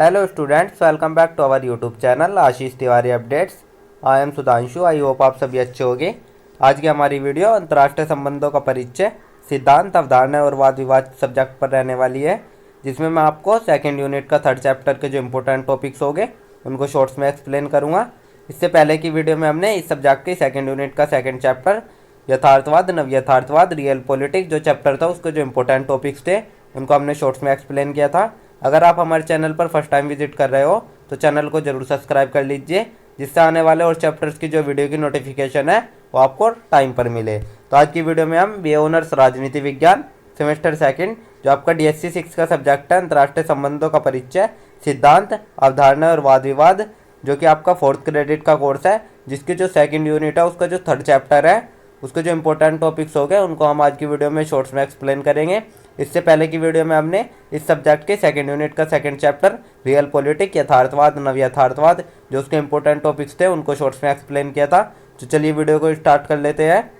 Hello students, welcome back to our YouTube channel Ashish Tiwari updates. I am Sudhanshu. I hope आप सभी अच्छे होंगे। आज की हमारी वीडियो अंतर्राष्ट्रीय संबंधों का परिचय, सिद्धांत, अवधारणा और वाद विवाद सब्जेक्ट पर रहने वाली है, जिसमें मैं आपको सेकंड यूनिट का थर्ड चैप्टर के जो इंपॉर्टेंट टॉपिक्स होंगे उनको शॉर्ट्स में एक्सप्लेन करूँगा। इससे पहले की वीडियो में हमने इस सब्जेक्ट की सेकेंड यूनिट का सेकेंड चैप्टर यथार्थवाद, नवयथार्थवाद, रियल पॉलिटिक्स जो चैप्टर था उसके जो इंपॉर्टेंट टॉपिक्स थे उनको हमने शॉर्ट्स में एक्सप्लेन किया था। अगर आप हमारे चैनल पर फर्स्ट टाइम विजिट कर रहे हो तो चैनल को जरूर सब्सक्राइब कर लीजिए, जिससे आने वाले और चैप्टर्स की जो वीडियो की नोटिफिकेशन है वो आपको टाइम पर मिले। तो आज की वीडियो में हम बी ऑनर्स राजनीति विज्ञान सेमेस्टर सेकंड जो आपका DSC 6 का सब्जेक्ट है, अंतर्राष्ट्रीय संबंधों का परिचय, सिद्धांत, अवधारणा और वाद विवाद, जो कि आपका 4th क्रेडिट का कोर्स है, जिसकी जो सेकंड यूनिट है उसका जो थर्ड चैप्टर है उसके जो इंपॉर्टेंट टॉपिक्स हो गए उनको हम आज की वीडियो में शॉर्ट्स में एक्सप्लेन करेंगे। इससे पहले की वीडियो में हमने इस सब्जेक्ट के सेकंड यूनिट का सेकंड चैप्टर रियल पॉलिटिक्स, यथार्थवाद, नवयथार्थवाद जो उसके इंपॉर्टेंट टॉपिक्स थे उनको शॉर्ट्स में एक्सप्लेन किया था। तो चलिए वीडियो को स्टार्ट कर लेते हैं।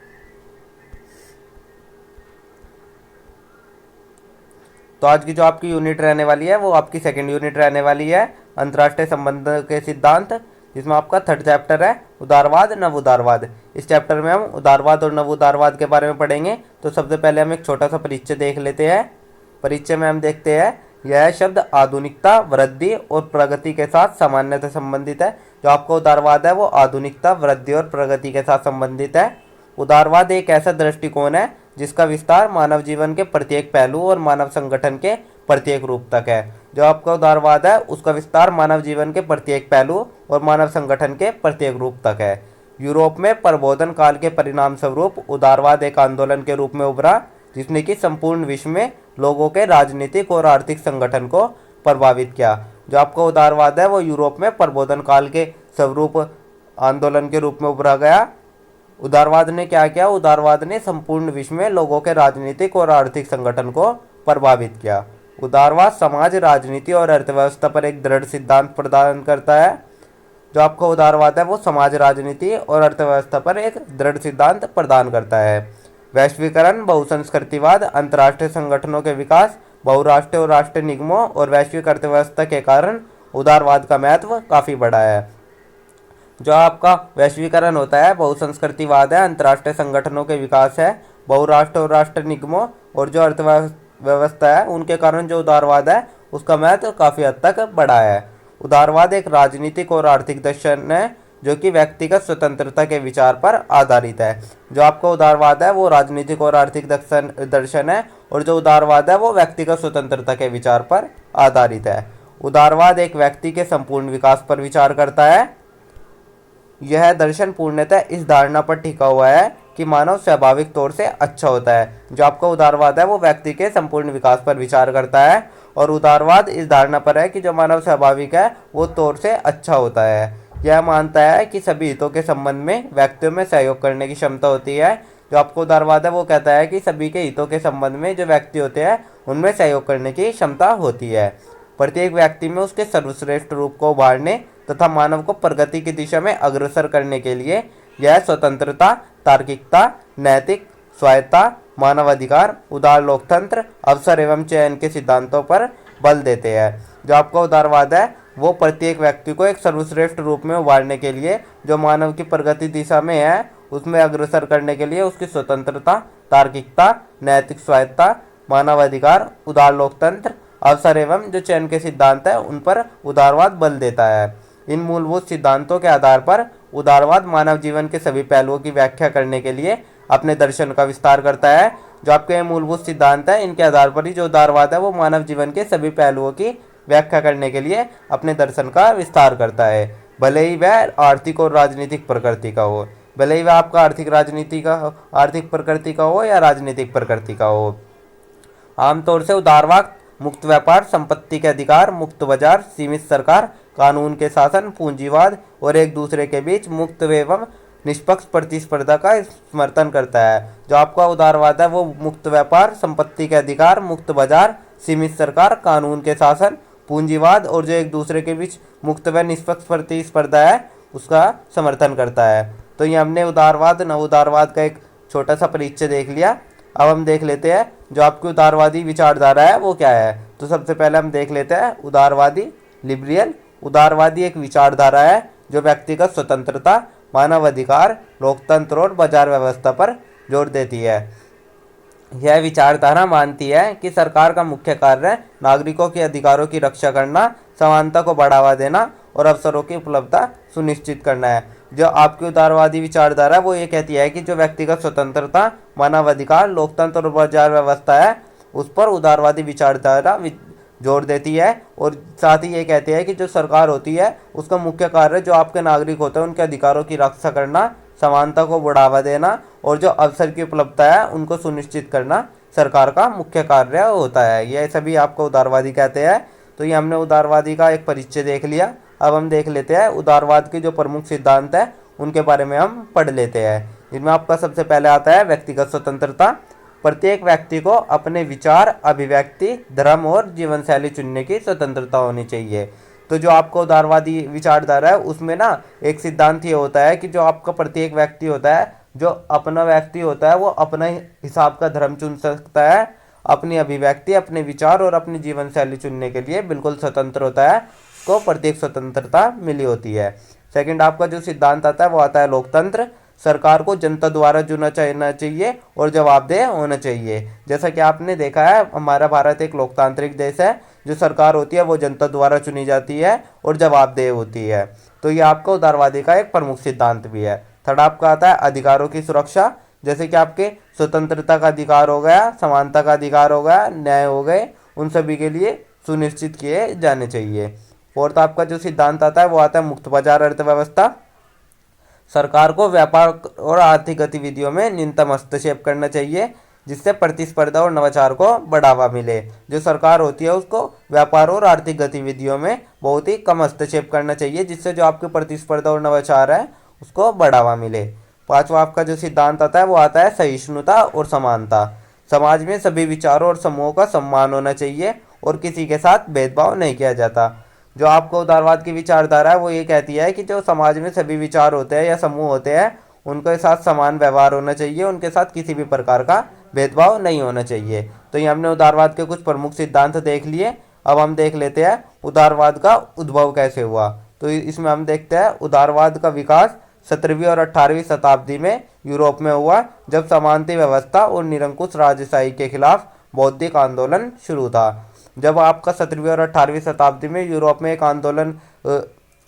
तो आज की जो आपकी यूनिट रहने वाली है वो आपकी सेकंड यूनिट रहने वाली है, अंतर्राष्ट्रीय संबंध के सिद्धांत, जिसमें आपका थर्ड चैप्टर है उदारवाद, नव उदारवाद। इस चैप्टर में हम उदारवाद और नव उदारवाद के बारे में पढ़ेंगे। तो सबसे पहले हम एक छोटा सा परिचय देख लेते हैं। परिचय में हम देखते हैं यह शब्द आधुनिकता, वृद्धि और प्रगति के साथ सामान्यतः संबंधित है। जो आपका उदारवाद है वो आधुनिकता, वृद्धि और प्रगति के साथ संबंधित है। उदारवाद एक ऐसा दृष्टिकोण है जिसका विस्तार मानव जीवन के प्रत्येक पहलू और मानव संगठन के प्रत्येक रूप तक है। जो आपका उदारवाद है उसका विस्तार मानव जीवन के प्रत्येक पहलू और मानव संगठन के प्रत्येक रूप तक है। यूरोप में प्रबोधन काल के परिणाम स्वरूप उदारवाद एक आंदोलन के रूप में उभरा, जिसने कि संपूर्ण विश्व में लोगों के राजनीतिक और आर्थिक संगठन को प्रभावित किया। जो आपका उदारवाद है वो यूरोप में प्रबोधन काल के स्वरूप आंदोलन के रूप में उभरा गया। उदारवाद ने क्या किया? उदारवाद ने संपूर्ण विश्व में लोगों के राजनीतिक और आर्थिक संगठन को प्रभावित किया। उदारवाद समाज, राजनीति और अर्थव्यवस्था पर एक दृढ़ सिद्धांत प्रदान करता है। जो आपका उदारवाद है वो समाज, राजनीति और अर्थव्यवस्था पर एक दृढ़ सिद्धांत प्रदान करता है। वैश्वीकरण, बहुसंस्कृतिवाद, अंतर्राष्ट्रीय संगठनों के विकास, बहुराष्ट्रीय और राष्ट्रीय निगमों और वैश्विक अर्थव्यवस्था के कारण उदारवाद का महत्व काफ़ी बढ़ा है। जो आपका वैश्वीकरण होता है, बहुसंस्कृतिवाद है, अंतर्राष्ट्रीय संगठनों के विकास है, बहुराष्ट्र और राष्ट्रीय निगमों और जो अर्थव्यवस्था है उनके कारण जो उदारवाद है उसका महत्व काफ़ी हद तक बढ़ा है। उदारवाद एक राजनीतिक और आर्थिक दर्शन है जो कि व्यक्तिगत स्वतंत्रता के विचार पर आधारित है। जो आपका उदारवाद है वो राजनीतिक और आर्थिक दर्शन है और जो उदारवाद है वो व्यक्तिगत स्वतंत्रता के विचार पर आधारित है। उदारवाद एक व्यक्ति के संपूर्ण विकास पर विचार करता है। यह दर्शन पूर्णतः इस धारणा पर टिका हुआ है कि मानव स्वाभाविक तौर से अच्छा होता है। जो आपका उदारवाद है वो व्यक्ति के संपूर्ण विकास पर विचार करता है और उदारवाद इस धारणा पर है कि जो मानव स्वाभाविक है वो तौर से अच्छा होता है। यह मानता है कि सभी हितों के संबंध में व्यक्तियों में सहयोग करने की क्षमता होती है। जो आपको उदारवाद है वो कहता है कि सभी के हितों के संबंध में जो व्यक्ति होते हैं उनमें सहयोग करने की क्षमता होती है। प्रत्येक व्यक्ति में उसके सर्वश्रेष्ठ रूप को उभारने तथा मानव को प्रगति की दिशा में अग्रसर करने के लिए यह स्वतंत्रता, तार्किकता, नैतिक स्वायत्ता, मानवाधिकार, उदार लोकतंत्र, अवसर एवं चयन के सिद्धांतों पर बल देते हैं। जो आपका उदारवाद है वो प्रत्येक व्यक्ति को एक सर्वश्रेष्ठ रूप में उभारने के लिए जो मानव की प्रगति दिशा में है उसमें अग्रसर करने के लिए उसकी स्वतंत्रता, तार्किकता, नैतिक स्वायत्ता, मानवाधिकार, उदार लोकतंत्र, अवसर एवं जो चयन के सिद्धांत है उन पर उदारवाद बल देता है। इन मूलभूत सिद्धांतों के आधार पर उदारवाद मानव जीवन के सभी पहलुओं की व्याख्या करने के लिए अपने दर्शन का विस्तार करता है। जो आपके मूलभूत सिद्धांत है इनके आधार पर ही जो उदारवाद है वो मानव जीवन के सभी पहलुओं की व्याख्या करने के लिए अपने दर्शन का विस्तार करता है, भले ही वह आर्थिक और राजनीतिक प्रकृति का हो। भले ही वह आपका आर्थिक प्रकृति का हो या राजनीतिक प्रकृति का हो। आमतौर से उदारवाद मुक्त व्यापार, संपत्ति के अधिकार, मुक्त बाजार, सीमित सरकार, कानून के शासन, पूंजीवाद और एक दूसरे के बीच मुक्त एवं निष्पक्ष प्रतिस्पर्धा का समर्थन करता है। जो आपका उदारवाद है वो मुक्त व्यापार, संपत्ति के अधिकार, मुक्त बाजार, सीमित सरकार, कानून के शासन, पूंजीवाद और जो एक दूसरे के बीच मुक्त व निष्पक्ष प्रतिस्पर्धा है उसका समर्थन करता है। तो ये हमने उदारवाद, नव उदारवाद का एक छोटा सा परिचय देख लिया। अब हम देख लेते हैं जो आपकी उदारवादी विचारधारा है वो क्या है। तो सबसे पहले हम देख लेते हैं उदारवादी लिबरल उदारवादी एक विचारधारा है जो व्यक्तिगत स्वतंत्रता, मानवाधिकार, लोकतंत्र और बाजार व्यवस्था पर जोर देती है। यह विचारधारा मानती है कि सरकार का मुख्य कार्य नागरिकों के अधिकारों की रक्षा करना, समानता को बढ़ावा देना और अवसरों की उपलब्धता सुनिश्चित करना है। जो आपकी उदारवादी विचारधारा है वो ये कहती है कि जो व्यक्तिगत स्वतंत्रता, मानवाधिकार, लोकतंत्र और बाजार व्यवस्था है उस पर उदारवादी विचारधारा जोर देती है। और साथ ही ये कहती है कि जो सरकार होती है उसका मुख्य कार्य जो आपके नागरिक होते हैं उनके अधिकारों की रक्षा करना, समानता को बढ़ावा देना और जो अवसर की उपलब्धता है उनको सुनिश्चित करना सरकार का मुख्य कार्य होता है। यह सभी आपको उदारवादी कहते हैं। तो ये हमने उदारवादी का एक परिचय देख लिया। अब हम देख लेते हैं उदारवाद के जो प्रमुख सिद्धांत है उनके बारे में हम पढ़ लेते हैं। जिनमें आपका सबसे पहले आता है व्यक्तिगत स्वतंत्रता। प्रत्येक व्यक्ति को अपने विचार, अभिव्यक्ति, धर्म और जीवन शैली चुनने की स्वतंत्रता होनी चाहिए। तो जो आपका उदारवादी विचारधारा है उसमें ना एक सिद्धांत ये होता है कि जो आपका प्रत्येक व्यक्ति होता है, जो अपना व्यक्ति होता है वो अपने हिसाब का धर्म चुन सकता है, अपनी अभिव्यक्ति, अपने विचार और अपनी जीवन शैली चुनने के लिए बिल्कुल स्वतंत्र होता है, उसको प्रत्येक स्वतंत्रता मिली होती है। सेकंड आपका जो सिद्धांत आता है वो आता है लोकतंत्र। सरकार को जनता द्वारा चुना चाहिए और जवाबदेह होना चाहिए। जैसा कि आपने देखा है हमारा भारत एक लोकतांत्रिक देश है, जो सरकार होती है वो जनता द्वारा चुनी जाती है और जवाबदेह होती है। तो ये आपका उदारवादी का एक प्रमुख सिद्धांत भी है। थर्ड आपका आता है अधिकारों की सुरक्षा। जैसे कि आपके स्वतंत्रता का अधिकार हो गया, समानता का अधिकार हो गया, न्याय हो गए, उन सभी के लिए सुनिश्चित किए जाने चाहिए। फोर्थ आपका जो सिद्धांत आता है वो आता है मुक्त बाजार अर्थव्यवस्था। सरकार को व्यापार और आर्थिक गतिविधियों में न्यूनतम हस्तक्षेप करना चाहिए जिससे प्रतिस्पर्धा और नवाचार को बढ़ावा मिले। जो सरकार होती है उसको व्यापार और आर्थिक गतिविधियों में बहुत ही कम हस्तक्षेप करना चाहिए जिससे जो आपकी प्रतिस्पर्धा और नवाचार है उसको बढ़ावा मिले। पांचवा आपका जो सिद्धांत आता है वो आता है सहिष्णुता और समानता। समाज में सभी विचारों और समूहों का सम्मान होना चाहिए और किसी के साथ भेदभाव नहीं किया जाता। जो आपको उदारवाद की विचारधारा है वो ये कहती है कि जो समाज में सभी विचार होते हैं या समूह होते हैं उनके साथ समान व्यवहार होना चाहिए, उनके साथ किसी भी प्रकार का भेदभाव नहीं होना चाहिए। तो ये हमने उदारवाद के कुछ प्रमुख सिद्धांत देख लिए। अब हम देख लेते हैं उदारवाद का उद्भव कैसे हुआ। तो इसमें हम देखते हैं उदारवाद का विकास 17वीं और 18वीं शताब्दी में यूरोप में हुआ, जब समानता व्यवस्था और निरंकुश राजशाही के खिलाफ बौद्धिक आंदोलन शुरू था। जब आपका 17वीं और 18वीं शताब्दी में यूरोप में एक आंदोलन,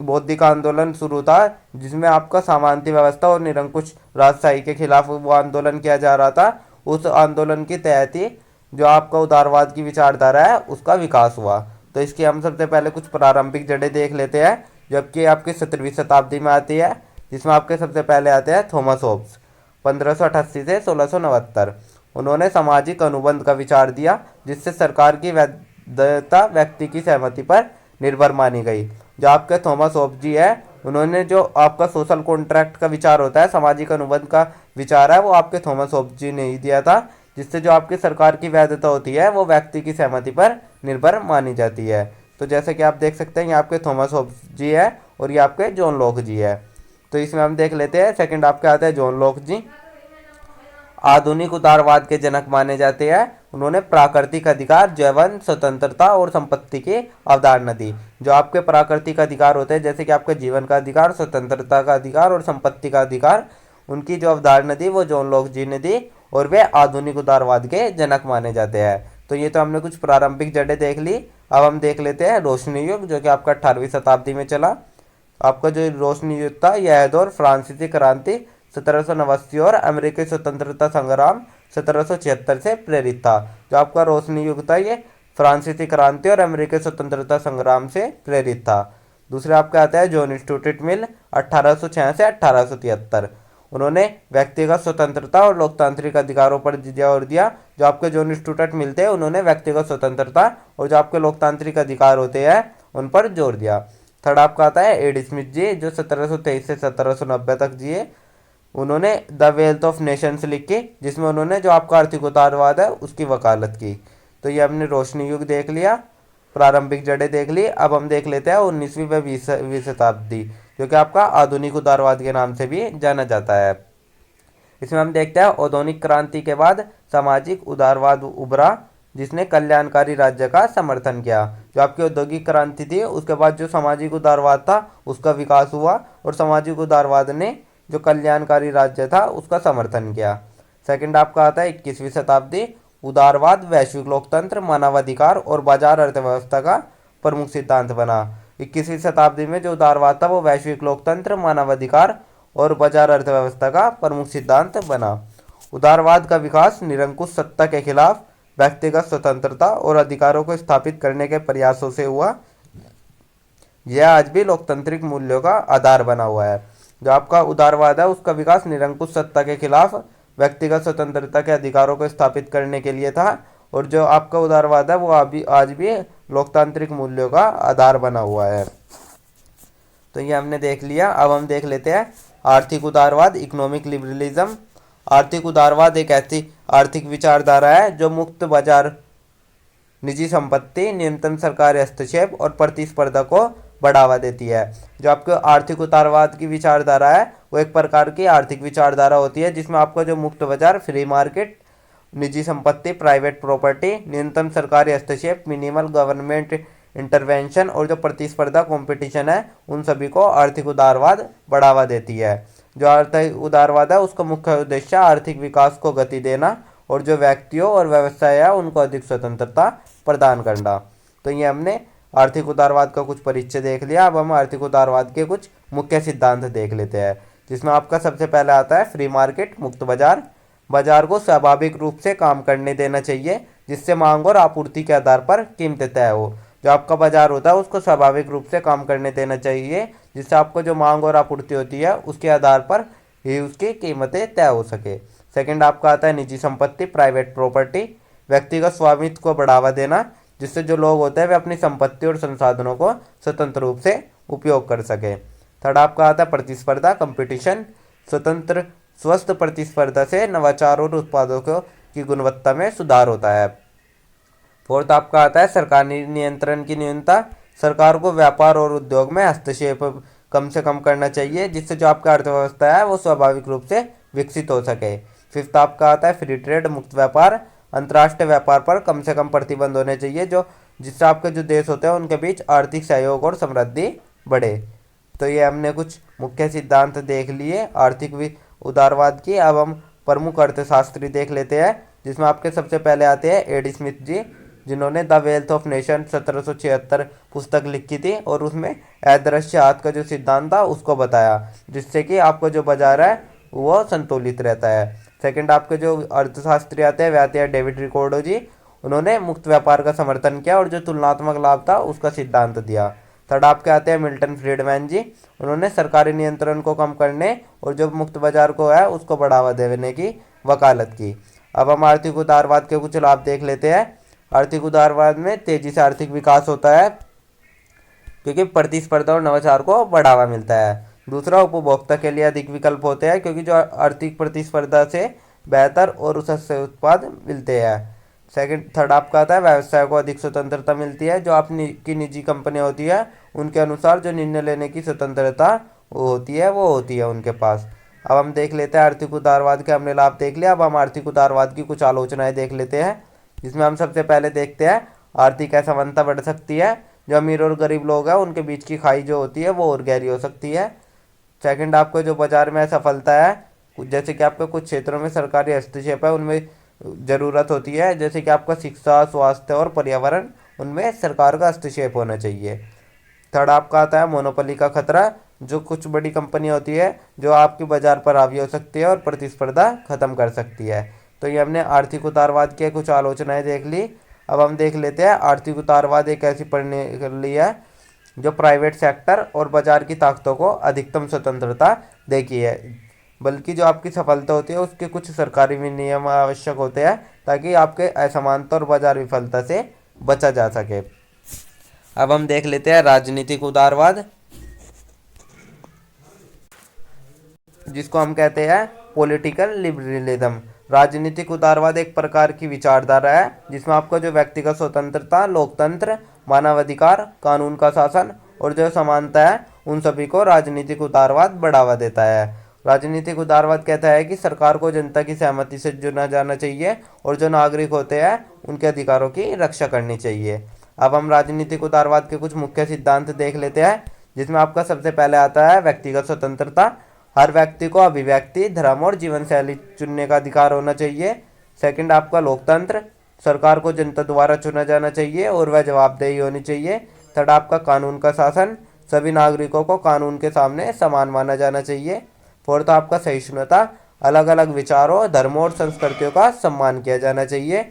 बौद्धिक आंदोलन शुरू था जिसमें आपका समानता व्यवस्था और निरंकुश राजशाही के खिलाफ वो आंदोलन किया जा रहा था। उस आंदोलन के तहत ही जो आपका उदारवाद की विचारधारा है उसका विकास हुआ। तो इसकी हम सबसे पहले कुछ प्रारंभिक जड़ें देख लेते हैं, जबकि आपकी 17वीं शताब्दी में आती है, जिसमें आपके सबसे पहले आते हैं थॉमस होब्स 1588 से 1669। उन्होंने सामाजिक अनुबंध का विचार दिया जिससे सरकार की वैधता व्यक्ति की सहमति पर निर्भर मानी गई। जो आपके थॉमस होब्स जी है उन्होंने जो आपका सोशल कॉन्ट्रैक्ट का विचार होता है, सामाजिक अनुबंध का विचार है, वो आपके थॉमस होब्स जी ने ही दिया था, जिससे जो आपकी सरकार की वैधता होती है वो व्यक्ति की सहमति पर निर्भर मानी जाती है। तो जैसे कि आप देख सकते हैं ये आपके थॉमस होब्स जी है और ये आपके जॉन लॉक जी है। तो इसमें हम देख लेते हैं सेकंड आपके आते हैं जॉन लॉक जी। आधुनिक उदारवाद के जनक माने जाते हैं। उन्होंने प्राकृतिक अधिकार, जीवन, स्वतंत्रता और संपत्ति की अवधारणा दी। जो आपके प्राकृतिक अधिकार होते हैं जैसे कि आपके जीवन का अधिकार, स्वतंत्रता का अधिकार और संपत्ति का अधिकार, उनकी जो अवधारणा दी वो जॉन लॉक जी ने दी और वे आधुनिक उदारवाद के जनक माने जाते हैं। तो ये तो हमने कुछ प्रारंभिक जड़ें देख ली। अब हम देख लेते हैं रोशनी युग, जो कि आपका 18वीं शताब्दी में चला। आपका जो रोशनी युग था यह दौर फ्रांसीसी क्रांति 1789 और अमेरिकी स्वतंत्रता संग्राम 1776 से प्रेरित था। जो आपका रोशनी युग था ये फ्रांसीसी क्रांति और अमेरिकी स्वतंत्रता संग्राम से प्रेरित था। दूसरे आपके आता है जॉन स्टुअर्ट मिल 1806 से 1873। उन्होंने व्यक्तिगत स्वतंत्रता और लोकतांत्रिक अधिकारों पर जोर दिया। जो आपके जॉन स्टुअर्ट मिल थे उन्होंने व्यक्तिगत स्वतंत्रता और जो आपके लोकतांत्रिक अधिकार होते हैं उन पर जोर दिया। थर्ड आपका आता है एड स्मिथ जी, जो 1723 से 1790 तक जिए। उन्होंने द वेल्थ ऑफ नेशंस लिखी जिसमें उन्होंने जो आपका आर्थिक उदारवाद है उसकी वकालत की। तो ये हमने रोशनी युग देख लिया, प्रारंभिक जड़ें देख ली। अब हम देख लेते हैं 19वीं व 20वीं शताब्दी, जो कि आपका आधुनिक उदारवाद के नाम से भी जाना जाता है। इसमें हम देखते हैं औद्योगिक क्रांति के बाद सामाजिक उदारवाद उभरा। जिसने कल्याणकारी राज्य का समर्थन किया। जो आपकी औद्योगिक क्रांति थी उसके बाद जो सामाजिक उदारवाद था उसका विकास हुआ और सामाजिक उदारवाद ने जो कल्याणकारी राज्य था उसका समर्थन किया। सेकंड आपका आता है 21वीं शताब्दी। उदारवाद वैश्विक लोकतंत्र, मानवाधिकार और बाजार अर्थव्यवस्था का प्रमुख सिद्धांत बना। 21वीं शताब्दी में जो उदारवाद था वो वैश्विक लोकतंत्र, मानवाधिकार और बाजार अर्थव्यवस्था का प्रमुख सिद्धांत बना। उदारवाद का विकास निरंकुश सत्ता के खिलाफ व्यक्तिगत स्वतंत्रता और अधिकारों को स्थापित करने के प्रयासों से हुआ। यह आज भी लोकतांत्रिक मूल्यों का आधार बना हुआ है। जो आपका उदारवाद है उसका विकास निरंकुश सत्ता के खिलाफ व्यक्तिगत स्वतंत्रता के अधिकारों को स्थापित करने के लिए था, और जो आपका उदारवाद है वो अभी आज भी लोकतांत्रिक मूल्यों का आधार बना हुआ है। तो ये हमने देख लिया। अब हम देख लेते हैं आर्थिक उदारवाद, इकोनॉमिक लिबरलिज्म। आर्थिक उदारवाद एक ऐसी आर्थिक विचारधारा है जो मुक्त बाजार, निजी संपत्ति, न्यूनतम सरकारी हस्तक्षेप और प्रतिस्पर्धा को बढ़ावा देती है। जो आपको आर्थिक उदारवाद की विचारधारा है वो एक प्रकार की आर्थिक विचारधारा होती है जिसमें आपका जो मुक्त बाजार, फ्री मार्केट, निजी संपत्ति, प्राइवेट प्रॉपर्टी, न्यूनतम सरकारी हस्तक्षेप, मिनिमल गवर्नमेंट इंटरवेंशन और जो प्रतिस्पर्धा कंपटीशन है उन सभी को आर्थिक उदारवाद बढ़ावा देती है। जो आर्थिक उदारवाद है उसका मुख्य उद्देश्य आर्थिक विकास को गति देना और जो व्यक्तियों और व्यवसाय है उनको अधिक स्वतंत्रता प्रदान करना। तो ये हमने आर्थिक उदारवाद का कुछ परिचय देख लिया। अब हम आर्थिक उदारवाद के कुछ मुख्य सिद्धांत देख लेते हैं, जिसमें आपका सबसे पहले आता है फ्री मार्केट, मुक्त बाजार। बाजार को स्वाभाविक रूप से काम करने देना चाहिए जिससे मांग और आपूर्ति के आधार पर कीमतें तय हो। जो आपका बाजार होता है उसको स्वाभाविक रूप से काम करने देना चाहिए जिससे आपको जो मांग और आपूर्ति होती है उसके आधार पर ही उसकी कीमतें तय हो सके। सेकंड आपका आता है निजी संपत्ति, प्राइवेट प्रॉपर्टी। व्यक्तिगत स्वामित्व को बढ़ावा देना जिससे जो लोग होते हैं वे अपनी संपत्ति और संसाधनों को स्वतंत्र रूप से उपयोग कर सके। थर्ड आपका आता है प्रतिस्पर्धा, कंपटीशन। स्वतंत्र स्वस्थ प्रतिस्पर्धा से नवाचार और उत्पादों की गुणवत्ता में सुधार होता है। फोर्थ आपका आता है सरकारी नियंत्रण की न्यूनता। सरकार को व्यापार और उद्योग में हस्तक्षेप कम से कम करना चाहिए जिससे जो आपका अर्थव्यवस्था है वो स्वाभाविक रूप से विकसित हो सके। फिफ्थ आपका आता है फ्री ट्रेड, मुक्त व्यापार। अंतर्राष्ट्रीय व्यापार पर कम से कम प्रतिबंध होने चाहिए जो जिससे आपके जो देश होते हैं उनके बीच आर्थिक सहयोग और समृद्धि बढ़े। तो ये हमने कुछ मुख्य सिद्धांत देख लिए आर्थिक उदारवाद की। अब हम प्रमुख अर्थशास्त्री देख लेते हैं, जिसमें आपके सबसे पहले आते हैं एडी स्मिथ जी, जिन्होंने द वेल्थ ऑफ नेशन 1776 पुस्तक लिखी थी और उसमें अदृश्य हाथ का जो सिद्धांत था उसको बताया जिससे कि आपको जो बाजार है वो संतुलित रहता है। सेकंड आपके जो अर्थशास्त्री आते हैं वे आते हैं डेविड रिकॉर्डो जी। उन्होंने मुक्त व्यापार का समर्थन किया और जो तुलनात्मक लाभ था उसका सिद्धांत दिया। थर्ड आपके आते हैं मिल्टन फ्रीडमैन जी। उन्होंने सरकारी नियंत्रण को कम करने और जो मुक्त बाजार को है उसको बढ़ावा देने की वकालत की। अब हम आर्थिक उदारवाद के कुछ लाभ देख लेते हैं। आर्थिक उदारवाद में तेजी से आर्थिक विकास होता है क्योंकि प्रतिस्पर्धा और नवाचार को बढ़ावा मिलता है। दूसरा, उपभोक्ता के लिए अधिक विकल्प होते हैं क्योंकि जो आर्थिक प्रतिस्पर्धा से बेहतर और सस्ते उत्पाद मिलते हैं। थर्ड आपका आता है व्यवसाय को अधिक स्वतंत्रता मिलती है। जो आपकी की निजी कंपनियां होती है उनके अनुसार जो निर्णय लेने की स्वतंत्रता होती है वो होती है उनके पास। अब हम देख लेते हैं आर्थिक उदारवाद के हमने लाभ देख लिया। अब हम आर्थिक उदारवाद की कुछ आलोचनाएं देख लेते हैं, जिसमें हम सबसे पहले देखते हैं आर्थिक असमानता बढ़ सकती है। जो अमीर और गरीब लोग हैं उनके बीच की खाई जो होती है वो और गहरी हो सकती है। सेकंड, आपको जो बाजार में असफलता है जैसे कि आपके कुछ क्षेत्रों में सरकारी हस्तक्षेप है उनमें ज़रूरत होती है, जैसे कि आपका शिक्षा, स्वास्थ्य और पर्यावरण, उनमें सरकार का हस्तक्षेप होना चाहिए। थर्ड आपका आता है मोनोपोली का खतरा। जो कुछ बड़ी कंपनियां होती है जो आपके बाजार पर हावी हो सकती है और प्रतिस्पर्धा खत्म कर सकती है। तो ये हमने आर्थिक उदारवाद की कुछ आलोचनाएं देख ली। अब हम देख लेते हैं आर्थिक उदारवाद एक ऐसी प्रणाली है जो प्राइवेट सेक्टर और बाजार की ताकतों को अधिकतम स्वतंत्रता देती है, बल्कि जो आपकी सफलता होती है उसके कुछ सरकारी विनियम आवश्यक होते हैं ताकि आपके असमानता और बाजार विफलता से बचा जा सके। अब हम देख लेते हैं राजनीतिक उदारवाद, जिसको हम कहते हैं पॉलिटिकल लिबरलिज्म। राजनीतिक उदारवाद एक प्रकार की विचारधारा है जिसमें आपको जो व्यक्तिगत स्वतंत्रता, लोकतंत्र, मानवाधिकार, कानून का शासन और जो समानता है उन सभी को राजनीतिक उदारवाद बढ़ावा देता है। राजनीतिक उदारवाद कहता है कि सरकार को जनता की सहमति से चुना जाना चाहिए और जो नागरिक होते हैं उनके अधिकारों की रक्षा करनी चाहिए। अब हम राजनीतिक उदारवाद के कुछ मुख्य सिद्धांत देख लेते हैं, जिसमें आपका सबसे पहले आता है व्यक्तिगत स्वतंत्रता। हर व्यक्ति को अभिव्यक्ति, धर्म और जीवन शैली चुनने का अधिकार होना चाहिए। सेकंड आपका लोकतंत्र, सरकार को जनता द्वारा चुना जाना चाहिए और वह जवाबदेही होनी चाहिए। थर्ड आपका कानून का शासन, सभी नागरिकों को कानून के सामने समान माना जाना चाहिए। फोर्थ आपका सहिष्णुता, अलग अलग विचारों, धर्मों और संस्कृतियों का सम्मान किया जाना चाहिए।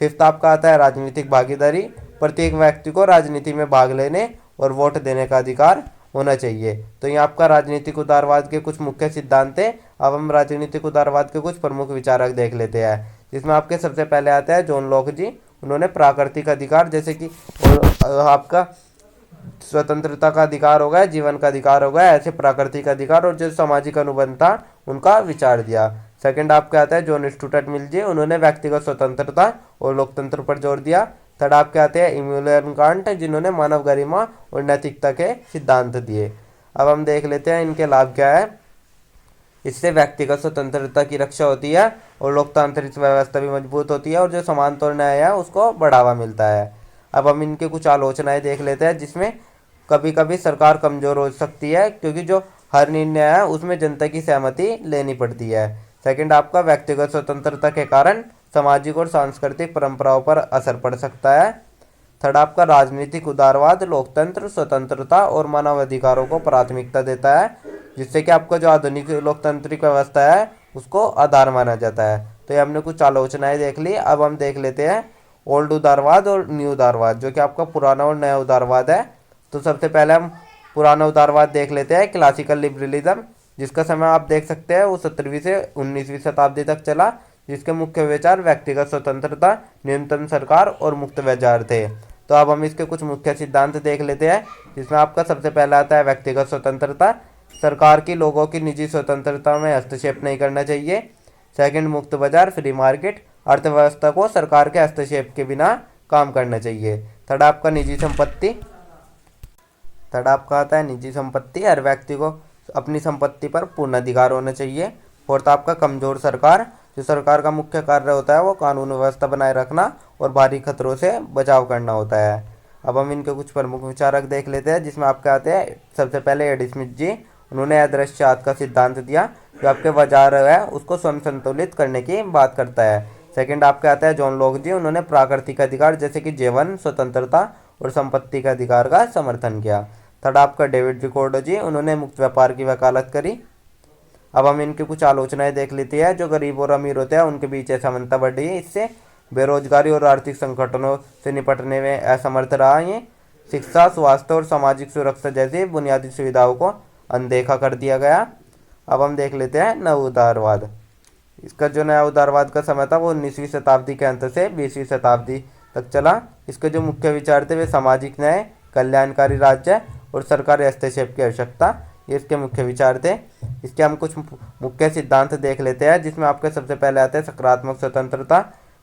फिफ्थ आपका आता है राजनीतिक भागीदारी, प्रत्येक व्यक्ति को राजनीति में भाग लेने और वोट देने का अधिकार होना चाहिए। तो ये आपका राजनीतिक उदारवाद के कुछ मुख्य सिद्धांत है। अब हम राजनीतिक उदारवाद के कुछ प्रमुख विचारक देख लेते हैं, जिसमें आपके सबसे पहले आता है जॉन लॉक जी। उन्होंने प्राकृतिक अधिकार जैसे कि आपका स्वतंत्रता का अधिकार होगा, जीवन का अधिकार होगा, ऐसे प्राकृतिक अधिकार और जो सामाजिक अनुबंध था उनका विचार दिया। सेकंड आपके आता है जॉन स्टुअर्ट मिल जी। उन्होंने व्यक्तिगत स्वतंत्रता और लोकतंत्र पर जोर दिया। थर्ड आपके आते हैं इमैनुएल कांट, जिन्होंने मानव गरिमा और नैतिकता के सिद्धांत दिए। अब हम देख लेते हैं इनके लाभ क्या है। इससे व्यक्तिगत स्वतंत्रता की रक्षा होती है और लोकतांत्रिक व्यवस्था भी मजबूत होती है और जो समानता और न्याय है उसको बढ़ावा मिलता है। अब हम इनके कुछ आलोचनाएं देख लेते हैं, जिसमें कभी कभी सरकार कमजोर हो सकती है क्योंकि जो हर निर्णय है उसमें जनता की सहमति लेनी पड़ती है। सेकंड आपका व्यक्तिगत स्वतंत्रता के कारण सामाजिक और सांस्कृतिक परंपराओं पर असर पड़ सकता है। थर्ड आपका राजनीतिक उदारवाद लोकतंत्र, स्वतंत्रता और मानव अधिकारों को प्राथमिकता देता है, जिससे कि आपका जो आधुनिक लोकतांत्रिक व्यवस्था है उसको आधार माना जाता है। तो ये हमने कुछ आलोचनाएं देख ली। अब हम देख लेते हैं ओल्ड उदारवाद और न्यू उदारवाद, जो कि आपका पुराना और नया उदारवाद है। तो सबसे पहले हम पुराना उदारवाद देख लेते हैं, क्लासिकल लिबरलिज्म, जिसका समय आप देख सकते हैं वो 17वीं से 19वीं शताब्दी तक चला, जिसके मुख्य विचार व्यक्तिगत स्वतंत्रता, न्यूनतम सरकार और मुक्त बाजार थे। तो अब हम इसके कुछ मुख्य सिद्धांत देख लेते हैं, जिसमें आपका सबसे पहला आता है व्यक्तिगत स्वतंत्रता। सरकार की लोगों की निजी स्वतंत्रता में हस्तक्षेप नहीं करना चाहिए। सेकंड मुक्त बाजार, फ्री मार्केट, अर्थव्यवस्था को सरकार के हस्तक्षेप के बिना काम करना चाहिए। थर्ड आपका निजी संपत्ति। थर्ड आपका आता है निजी संपत्ति, हर व्यक्ति को अपनी संपत्ति पर पूर्ण अधिकार होना चाहिए। फोर्थ आपका कमजोर सरकार, जो सरकार का मुख्य कार्य होता है वो कानून व्यवस्था बनाए रखना और भारी खतरों से बचाव करना होता है। अब हम इनके कुछ प्रमुख विचारक देख लेते हैं, जिसमें आपके आते हैं सबसे पहले एडी स्मिथ जी। उन्होंने अदृश्यवाद का सिद्धांत दिया, जो आपके बाजार है उसको स्वयं संतुलित करने की बात करता है। सेकंड आपके आता है जॉन लॉक जी। उन्होंने प्राकृतिक अधिकार जैसे कि जीवन, स्वतंत्रता और संपत्ति के अधिकार का समर्थन किया। थर्ड आपका डेविड रिकॉर्डो जी। उन्होंने मुक्त व्यापार की वकालत करी। अब हम इनकी कुछ आलोचनाएं देख लेते हैं। जो गरीब और अमीर होते हैं उनके बीच असमानता बढ़ी है, इससे बेरोजगारी और आर्थिक संकटों से निपटने में असमर्थ रहा है। शिक्षा, स्वास्थ्य और सामाजिक सुरक्षा जैसी बुनियादी सुविधाओं को अनदेखा कर दिया गया। अब हम देख लेते हैं नव उदारवाद। इसका जो नया उदारवाद का समय था वो 19वीं शताब्दी के अंत से 20वीं शताब्दी तक चला। इसके जो मुख्य विचार थे वे सामाजिक न्याय, कल्याणकारी राज्य और सरकारी हस्तक्षेप की आवश्यकता, ये इसके मुख्य विचार थे। इसके हम कुछ मुख्य सिद्धांत देख लेते हैं, जिसमें आपके सबसे पहले आते हैं सकारात्मक स्वतंत्रता।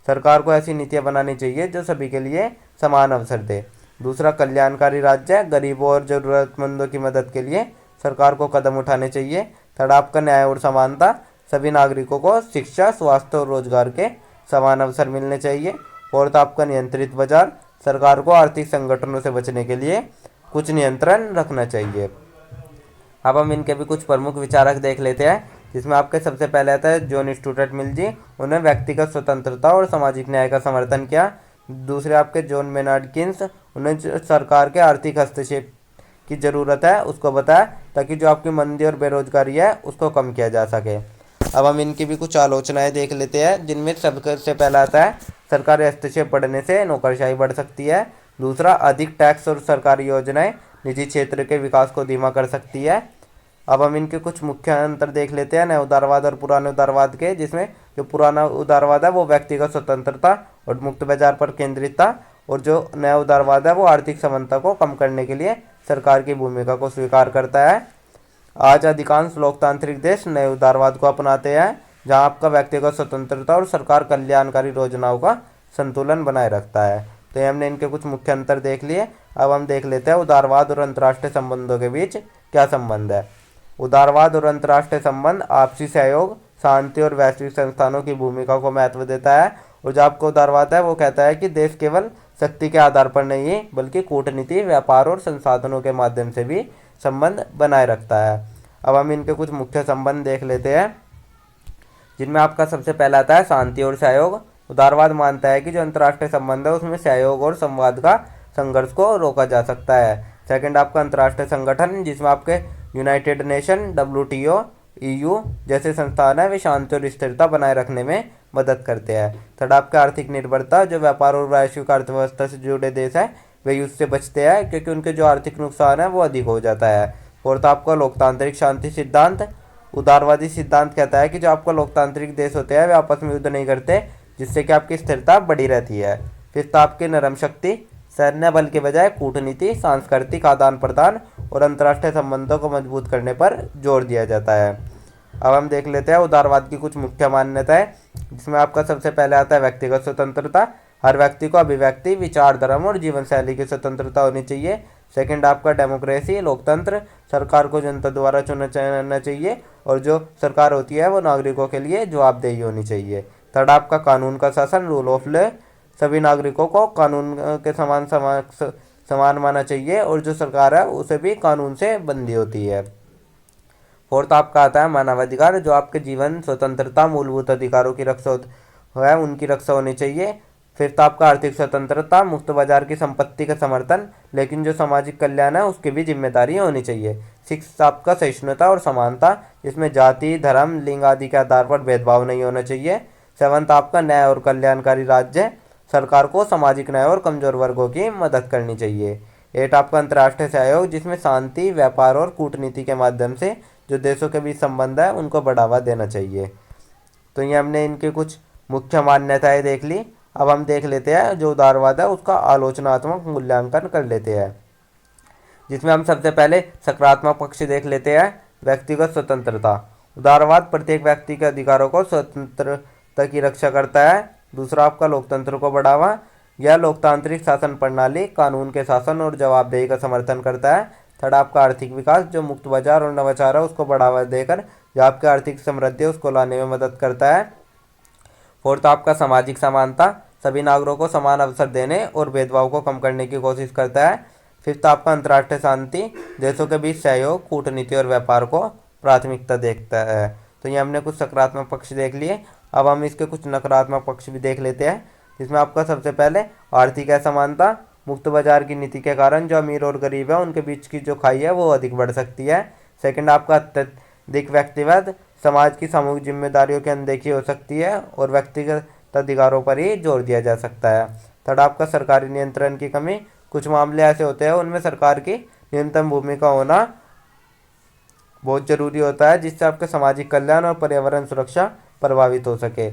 सरकार को ऐसी नीतियाँ बनानी चाहिए जो सभी के लिए समान अवसर दे। दूसरा कल्याणकारी राज्य, गरीबों और ज़रूरतमंदों की मदद के लिए सरकार को कदम उठाने चाहिए। थर्ड आपका न्याय और समानता, सभी नागरिकों को शिक्षा, स्वास्थ्य और रोजगार के समान अवसर मिलने चाहिए। फोर्थ आपका नियंत्रित बाजार, सरकार को आर्थिक संगठनों से बचने के लिए कुछ नियंत्रण रखना चाहिए। अब हम इनके भी कुछ प्रमुख विचारक देख लेते हैं, जिसमें आपके सबसे पहले आता है जॉन स्टुअर्ट मिल जी। उन्होंने व्यक्तिगत स्वतंत्रता और सामाजिक न्याय का समर्थन किया। दूसरे आपके जॉन मेनार्ड किन्स, उन्होंने सरकार के आर्थिक हस्तक्षेप की ज़रूरत है उसको बताया, ताकि जो आपकी मंदी और बेरोजगारी है उसको कम किया जा सके। अब हम इनकी भी कुछ आलोचनाएं देख लेते हैं, जिनमें सबसे पहला आता है सरकारी हस्तक्षेप बढ़ने से नौकरशाही बढ़ सकती है। दूसरा अधिक टैक्स और सरकारी योजनाएं निजी क्षेत्र के विकास को धीमा कर सकती है। अब हम इनके कुछ मुख्य अंतर देख लेते हैं नए उदारवाद और पुराने उदारवाद के, जिसमें जो पुराना उदारवाद है वो व्यक्तिगत स्वतंत्रता और मुक्त बाजार पर केंद्रित था, और जो नया उदारवाद है वो आर्थिक समानता को कम करने के लिए सरकार की भूमिका को स्वीकार करता है। आज अधिकांश लोकतांत्रिक देश नए उदारवाद को अपनाते हैं, जहां आपका व्यक्तिगत स्वतंत्रता और सरकार कल्याणकारी योजनाओं का संतुलन बनाए रखता है। तो ये हमने इनके कुछ मुख्य अंतर देख लिए। अब हम देख लेते हैं उदारवाद और अंतर्राष्ट्रीय संबंधों के बीच क्या संबंध है। उदारवाद और अंतर्राष्ट्रीय संबंध आपसी सहयोग, शांति और वैश्विक संस्थानों की भूमिका को महत्व देता है। और जो आपका उदारवाद है वो कहता है कि देश केवल शक्ति के आधार पर नहीं है बल्कि कूटनीति, व्यापार और संसाधनों के माध्यम से भी संबंध बनाए रखता है। अब हम इनके कुछ मुख्य संबंध देख लेते हैं, जिनमें आपका सबसे पहला आता है शांति और सहयोग। उदारवाद मानता है कि जो अंतर्राष्ट्रीय संबंध है उसमें सहयोग और संवाद का संघर्ष को रोका जा सकता है। सेकंड आपका अंतर्राष्ट्रीय संगठन, जिसमें आपके यूनाइटेड नेशन, WTO, EU जैसे संस्थान है वे शांति और स्थिरता बनाए रखने में मदद करते हैं। थर्ड आपका आर्थिक निर्भरता, जो व्यापार और वैश्विक अर्थव्यवस्था से जुड़े देश हैं वे युद्ध से बचते हैं क्योंकि उनके जो आर्थिक नुकसान है वो अधिक हो जाता है। फोर्थ आपका लोकतांत्रिक शांति सिद्धांत। उदारवादी सिद्धांत कहता है कि जो आपका लोकतांत्रिक देश होते हैं वे आपस में युद्ध नहीं करते, जिससे कि आपकी स्थिरता बढ़ी रहती है। फिफ्थ आपकी नरम शक्ति, सैन्य बल के बजाय कूटनीति, सांस्कृतिक आदान प्रदान और अंतर्राष्ट्रीय संबंधों को मजबूत करने पर जोर दिया जाता है। अब हम देख लेते हैं उदारवाद की कुछ मुख्य मान्यताएं, जिसमें आपका सबसे पहले आता है व्यक्तिगत स्वतंत्रता। हर व्यक्ति को अभिव्यक्ति, विचार, धर्म और जीवन शैली की स्वतंत्रता होनी चाहिए। सेकंड आपका डेमोक्रेसी, लोकतंत्र, सरकार को जनता द्वारा चुना जाना चाहिए और जो सरकार होती है वो नागरिकों के लिए जवाबदेही होनी चाहिए। थर्ड आपका कानून का शासन, रूल ऑफ लॉ, सभी नागरिकों को कानून के समान माना चाहिए और जो सरकार है उसे भी कानून से बंधी होती है। फोर्थ आपका आता है मानवाधिकार, जो आपके जीवन, स्वतंत्रता, मूलभूत अधिकारों की रक्षा है उनकी रक्षा होनी चाहिए। फिफ्थ आपका आर्थिक स्वतंत्रता, मुक्त बाजार की संपत्ति का समर्थन, लेकिन जो सामाजिक कल्याण है उसकी भी जिम्मेदारी होनी चाहिए। सिक्स्थ आपका सहिष्णुता और समानता, जिसमें जाति, धर्म, लिंग आदि के आधार पर भेदभाव नहीं होना चाहिए। सेवंथ आपका न्याय और कल्याणकारी राज्य, सरकार को सामाजिक न्याय और कमजोर वर्गों की मदद करनी चाहिए। एट आपका अंतर्राष्ट्रीय सहयोग, जिसमें शांति, व्यापार और कूटनीति के माध्यम से जो देशों के बीच संबंध है उनको बढ़ावा देना चाहिए। तो ये हमने इनकी कुछ मुख्य मान्यताएं देख ली। अब हम देख लेते हैं जो उदारवाद है उसका आलोचनात्मक मूल्यांकन कर लेते हैं, जिसमें हम सबसे पहले सकारात्मक पक्ष देख लेते हैं। व्यक्तिगत स्वतंत्रता, उदारवाद प्रत्येक व्यक्ति के अधिकारों को स्वतंत्रता की रक्षा करता है। दूसरा आपका लोकतंत्र को बढ़ावा, यह लोकतांत्रिक शासन प्रणाली, कानून के शासन और जवाबदेही का समर्थन करता है। थर्ड आपका आर्थिक विकास, जो मुक्त बाजार और नवाचार है उसको बढ़ावा देकर जो आपकी आर्थिक समृद्धि है उसको लाने में मदद करता है। फोर्थ आपका सामाजिक समानता, सभी नागरिकों को समान अवसर देने और भेदभाव को कम करने की कोशिश करता है। फिफ्थ आपका अंतर्राष्ट्रीय शांति, देशों के बीच सहयोग, कूटनीति और व्यापार को प्राथमिकता देखता है। तो ये हमने कुछ सकारात्मक पक्ष देख लिए। अब हम इसके कुछ नकारात्मक पक्ष भी देख लेते हैं, जिसमें आपका सबसे पहले आर्थिक असमानता, मुक्त बाजार की नीति के कारण जो अमीर और गरीब है उनके बीच की जो खाई है वो अधिक बढ़ सकती है। सेकंड आपका अत्यधिक व्यक्तिवाद, समाज की सामूहिक जिम्मेदारियों की अनदेखी हो सकती है और व्यक्तिगत अधिकारों पर ही जोर दिया जा सकता है। थर्ड आपका सरकारी नियंत्रण की कमी, कुछ मामले ऐसे होते हैं उनमें सरकार की न्यूनतम भूमिका होना बहुत जरूरी होता है, जिससे आपके सामाजिक कल्याण और पर्यावरण सुरक्षा प्रभावित हो सके।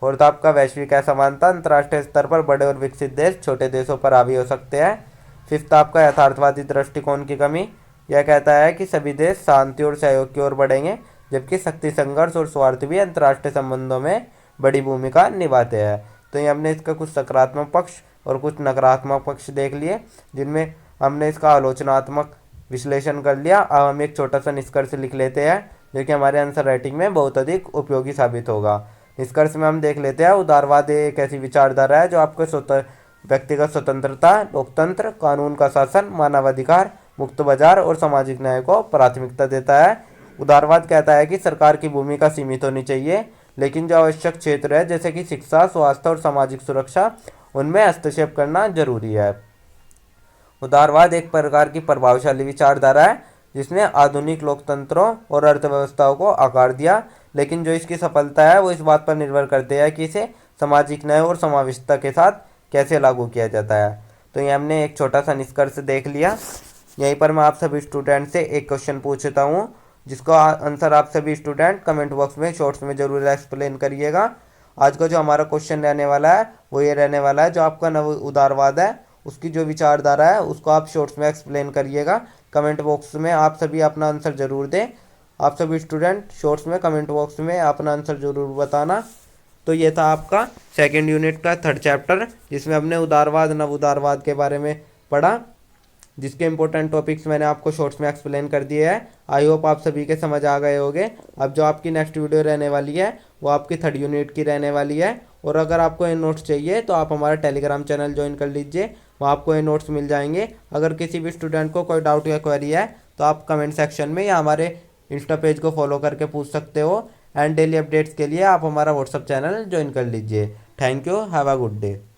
और आपका वैश्विक असमानता, अंतर्राष्ट्रीय स्तर पर बड़े और विकसित देश छोटे देशों पर हावी हो सकते हैं। फिफ्थ आपका यथार्थवादी दृष्टिकोण की कमी, यह कहता है कि सभी देश शांति और सहयोग की ओर बढ़ेंगे, जबकि शक्ति संघर्ष और स्वार्थ भी अंतर्राष्ट्रीय संबंधों में बड़ी भूमिका निभाते हैं। तो ये हमने इसका कुछ सकारात्मक पक्ष और कुछ नकारात्मक पक्ष देख लिए, जिनमें हमने इसका आलोचनात्मक विश्लेषण कर लिया। अब हम एक छोटा सा निष्कर्ष लिख लेते हैं जो कि हमारे आंसर राइटिंग में बहुत अधिक उपयोगी साबित होगा। निष्कर्ष में हम देख लेते हैं उदारवाद एक ऐसी विचारधारा है जो आपको व्यक्तिगत स्वतंत्रता, लोकतंत्र, कानून का शासन, मानवाधिकार, मुक्त बाजार और सामाजिक न्याय को प्राथमिकता देता है। उदारवाद कहता है कि सरकार की भूमिका सीमित होनी चाहिए, लेकिन जो आवश्यक क्षेत्र है जैसे कि शिक्षा, स्वास्थ्य और सामाजिक सुरक्षा उनमें हस्तक्षेप करना जरूरी है। उदारवाद एक प्रकार की प्रभावशाली विचारधारा है जिसने आधुनिक लोकतंत्रों और अर्थव्यवस्थाओं को आकार दिया, लेकिन जो इसकी सफलता है वो इस बात पर निर्भर करती है कि इसे सामाजिक न्याय और समावेशिता के साथ कैसे लागू किया जाता है। तो ये हमने एक छोटा सा निष्कर्ष देख लिया। यहीं पर मैं आप सभी स्टूडेंट से एक क्वेश्चन पूछता हूँ, जिसका आंसर आप सभी स्टूडेंट कमेंट बॉक्स में शॉर्ट्स में जरूर एक्सप्लेन करिएगा। आज का जो हमारा क्वेश्चन रहने वाला है वो ये रहने वाला है, जो आपका नव उदारवाद है उसकी जो विचारधारा है उसको आप शॉर्ट्स में एक्सप्लेन करिएगा। कमेंट बॉक्स में आप सभी अपना आंसर जरूर दें। आप सभी स्टूडेंट शॉर्ट्स में कमेंट बॉक्स में अपना आंसर जरूर बताना। तो ये था आपका सेकंड यूनिट का थर्ड चैप्टर, जिसमें हमने उदारवाद, नव उदारवाद के बारे में पढ़ा। जिसके इंपॉर्टेंट टॉपिक्स मैंने आपको शॉर्ट्स में एक्सप्लेन कर दिए हैं। आई होप आप सभी के समझ आ गए होंगे। अब जो आपकी नेक्स्ट वीडियो रहने वाली है वो आपकी 3rd यूनिट की रहने वाली है। और अगर आपको ये नोट्स चाहिए तो आप हमारा टेलीग्राम चैनल ज्वाइन कर लीजिए, वहाँ आपको ये नोट्स मिल जाएंगे। अगर किसी भी स्टूडेंट को कोई डाउट या क्वेरी है तो आप कमेंट सेक्शन में या हमारे इंस्टा पेज को फॉलो करके पूछ सकते हो। एंड डेली अपडेट्स के लिए आप हमारा व्हाट्सअप चैनल ज्वाइन कर लीजिए। Thank you, have a good day.